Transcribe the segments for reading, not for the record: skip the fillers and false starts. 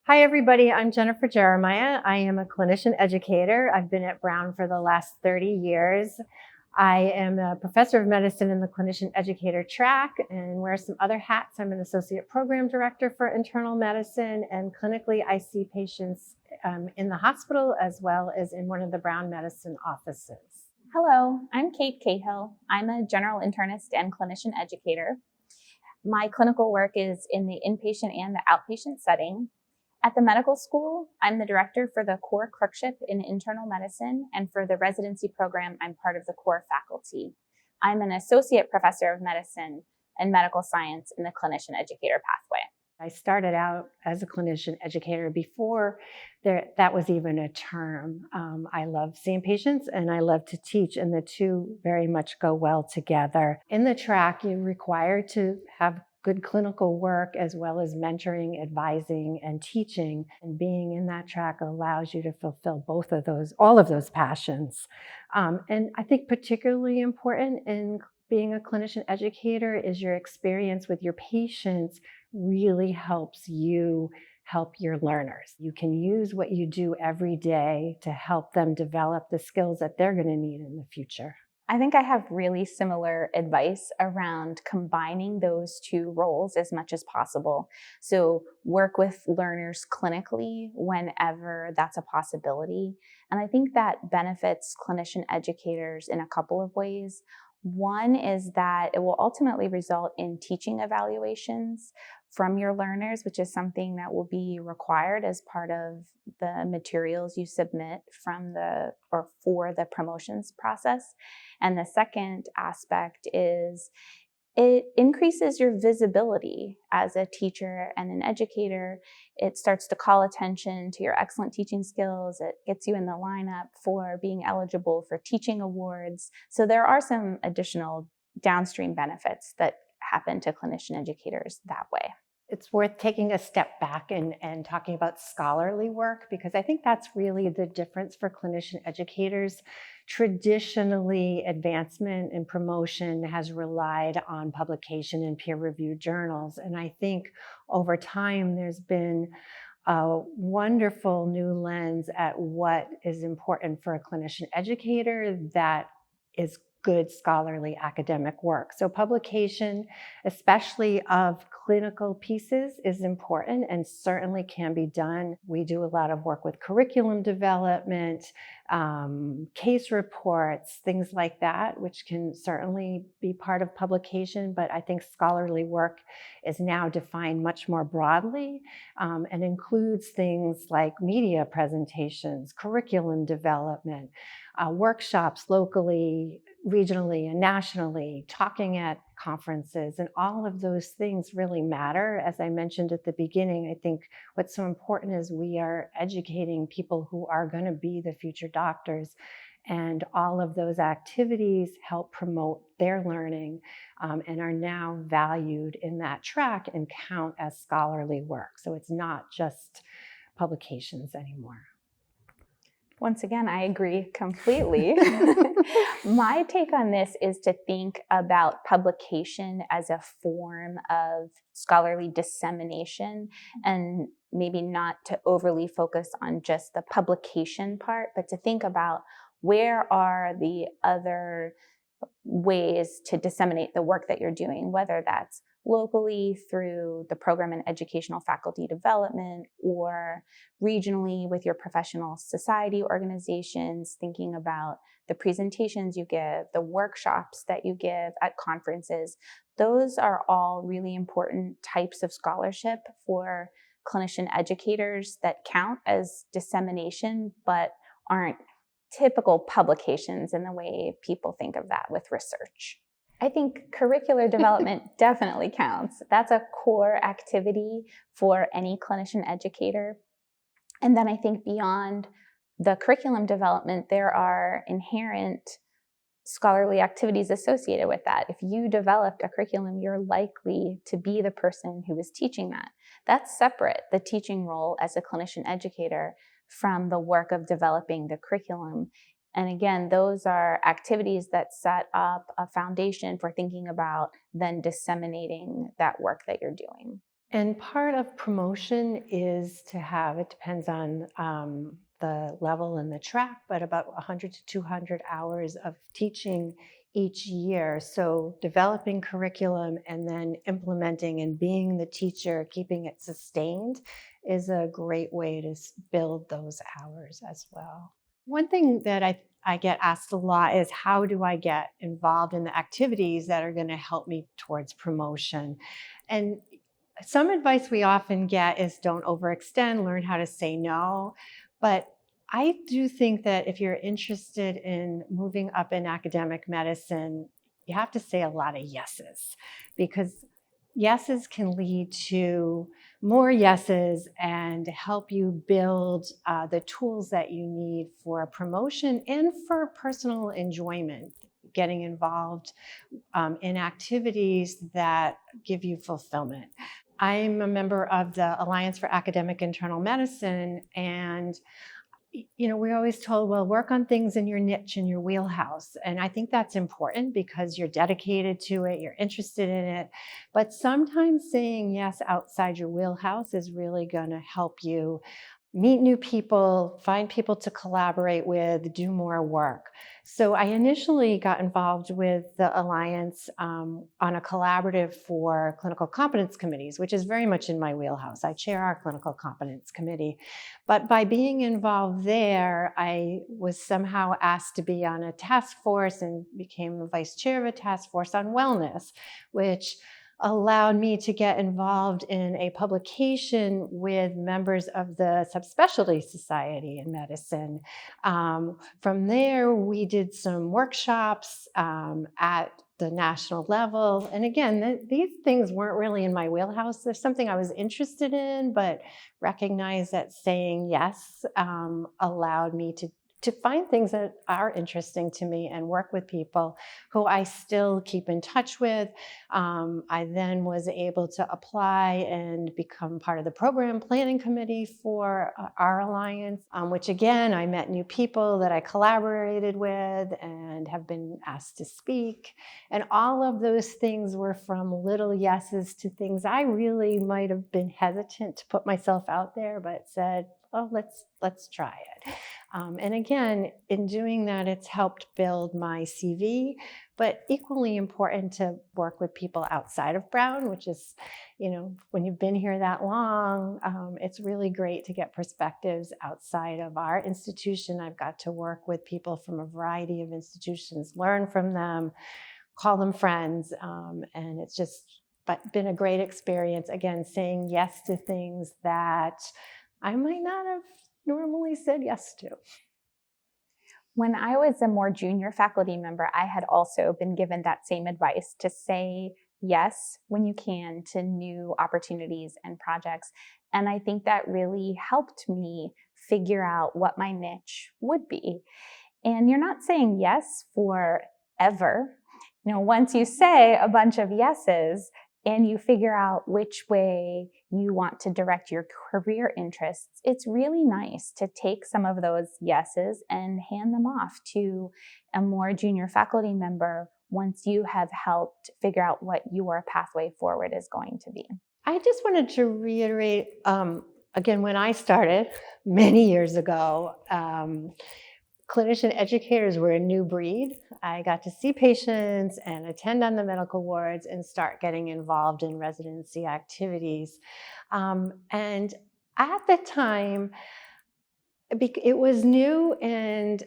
Hi, everybody. I'm Jennifer Jeremiah. I am a clinician educator. I've been at Brown for the last 30 years. I am a professor of medicine in the Clinician-Educator Track and wear some other hats. I'm an associate program director for internal medicine, and clinically I see patients in the hospital as well as in one of the Brown medicine offices. Hello, I'm Kate Cahill. I'm a general internist and clinician educator. My clinical work is in the inpatient and the outpatient setting. At the medical school, I'm the director for the core clerkship in internal medicine, and for the residency program, I'm part of the core faculty. I'm an associate professor of medicine and medical science in the clinician educator pathway. I started out as a clinician educator before that was even a term. I love seeing patients and I love to teach, and the two very much go well together. In the track, you're required to have good clinical work as well as mentoring, advising, and teaching. And being in that track allows you to fulfill both of those, all of those passions. And I think particularly important in being a clinician educator is your experience with your patients really helps you help your learners. You can use what you do every day to help them develop the skills that they're going to need in the future. I think I have really similar advice around combining those two roles as much as possible. So work with learners clinically whenever that's a possibility. And I think that benefits clinician educators in a couple of ways. One is that it will ultimately result in teaching evaluations from your learners, which is something that will be required as part of the materials you submit for the promotions process. And the second aspect is it increases your visibility as a teacher and an educator. It starts to call attention to your excellent teaching skills. It gets you in the lineup for being eligible for teaching awards. So there are some additional downstream benefits that happen to clinician educators that way. It's worth taking a step back and talking about scholarly work, because I think that's really the difference for clinician educators. Traditionally, advancement and promotion has relied on publication in peer-reviewed journals. And I think over time, there's been a wonderful new lens at what is important for a clinician educator that is good scholarly academic work. So publication, especially of clinical pieces, is important and certainly can be done. We do a lot of work with curriculum development, case reports, things like that, which can certainly be part of publication. But I think scholarly work is now defined much more broadly and includes things like media presentations, curriculum development, workshops locally, regionally, and nationally, talking at conferences, and all of those things really matter. As I mentioned at the beginning, I think what's so important is we are educating people who are going to be the future doctors, and all of those activities help promote their learning and are now valued in that track and count as scholarly work. So it's not just publications anymore. Once again, I agree completely. My take on this is to think about publication as a form of scholarly dissemination, and maybe not to overly focus on just the publication part, but to think about where are the other ways to disseminate the work that you're doing, whether that's locally through the program and educational faculty development, or regionally with your professional society organizations, thinking about the presentations you give, the workshops that you give at conferences. Those are all really important types of scholarship for clinician educators that count as dissemination, but aren't typical publications in the way people think of that with research. I think curricular development definitely counts. That's a core activity for any clinician educator. And then I think beyond the curriculum development, there are inherent scholarly activities associated with that. If you developed a curriculum, you're likely to be the person who is teaching that. That's separate, the teaching role as a clinician educator, from the work of developing the curriculum. And again, those are activities that set up a foundation for thinking about then disseminating that work that you're doing. And part of promotion is to have, it depends on the level and the track, but about 100 to 200 hours of teaching each year. So developing curriculum and then implementing and being the teacher, keeping it sustained is a great way to build those hours as well. One thing that I get asked a lot is, how do I get involved in the activities that are going to help me towards promotion? And some advice we often get is, don't overextend, learn how to say no. But I do think that if you're interested in moving up in academic medicine, you have to say a lot of yeses, because yeses can lead to more yeses and help you build the tools that you need for promotion and for personal enjoyment, getting involved in activities that give you fulfillment. I'm a member of the Alliance for Academic Internal Medicine, and we're always told, well, work on things in your niche, in your wheelhouse. And I think that's important because you're dedicated to it, you're interested in it. But sometimes saying yes outside your wheelhouse is really going to help you meet new people, find people to collaborate with, do more work. So I initially got involved with the Alliance on a collaborative for clinical competence committees, which is very much in my wheelhouse. I chair our clinical competence committee. But by being involved there, I was somehow asked to be on a task force and became the vice chair of a task force on wellness, which allowed me to get involved in a publication with members of the Subspecialty Society in Medicine. From there, we did some workshops at the national level. And again, these things weren't really in my wheelhouse. There's something I was interested in, but recognized that saying yes allowed me to find things that are interesting to me and work with people who I still keep in touch with. I then was able to apply and become part of the program planning committee for our alliance, which again, I met new people that I collaborated with and have been asked to speak. And all of those things were from little yeses to things I really might have been hesitant to put myself out there, but said, oh, let's try it. And again, in doing that, it's helped build my CV, but equally important to work with people outside of Brown, which is, when you've been here that long, it's really great to get perspectives outside of our institution. I've got to work with people from a variety of institutions, learn from them, call them friends, and it's just been a great experience, again, saying yes to things that I might not have normally said yes to. When I was a more junior faculty member, I had also been given that same advice to say yes when you can to new opportunities and projects. And I think that really helped me figure out what my niche would be. And you're not saying yes forever. Once you say a bunch of yeses, and you figure out which way you want to direct your career interests, it's really nice to take some of those yeses and hand them off to a more junior faculty member once you have helped figure out what your pathway forward is going to be. I just wanted to reiterate, again, when I started many years ago, clinician-educators were a new breed. I got to see patients and attend on the medical wards and start getting involved in residency activities. And at the time, it was new and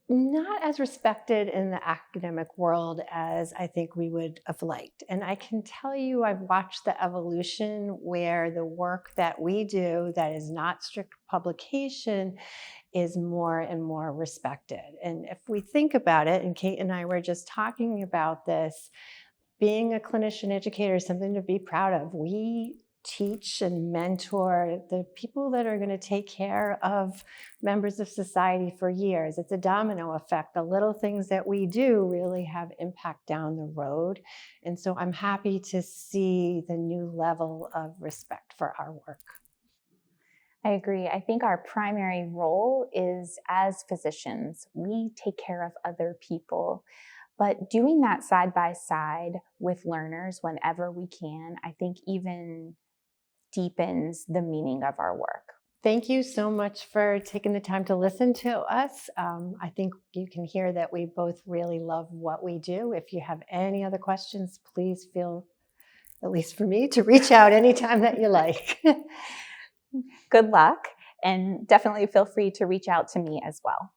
not as respected in the academic world as I think we would have liked. And I can tell you, I've watched the evolution where the work that we do that is not strict publication is more and more respected. And if we think about it, and Kate and I were just talking about this, being a clinician educator is something to be proud of. We teach and mentor the people that are going to take care of members of society for years. It's a domino effect. The little things that we do really have impact down the road. And so I'm happy to see the new level of respect for our work. I agree. I think our primary role is, as physicians, we take care of other people. But doing that side by side with learners whenever we can, I think even deepens the meaning of our work. Thank you so much for taking the time to listen to us. I think you can hear that we both really love what we do. If you have any other questions, please feel, at least for me, to reach out anytime that you like. Good luck, and definitely feel free to reach out to me as well.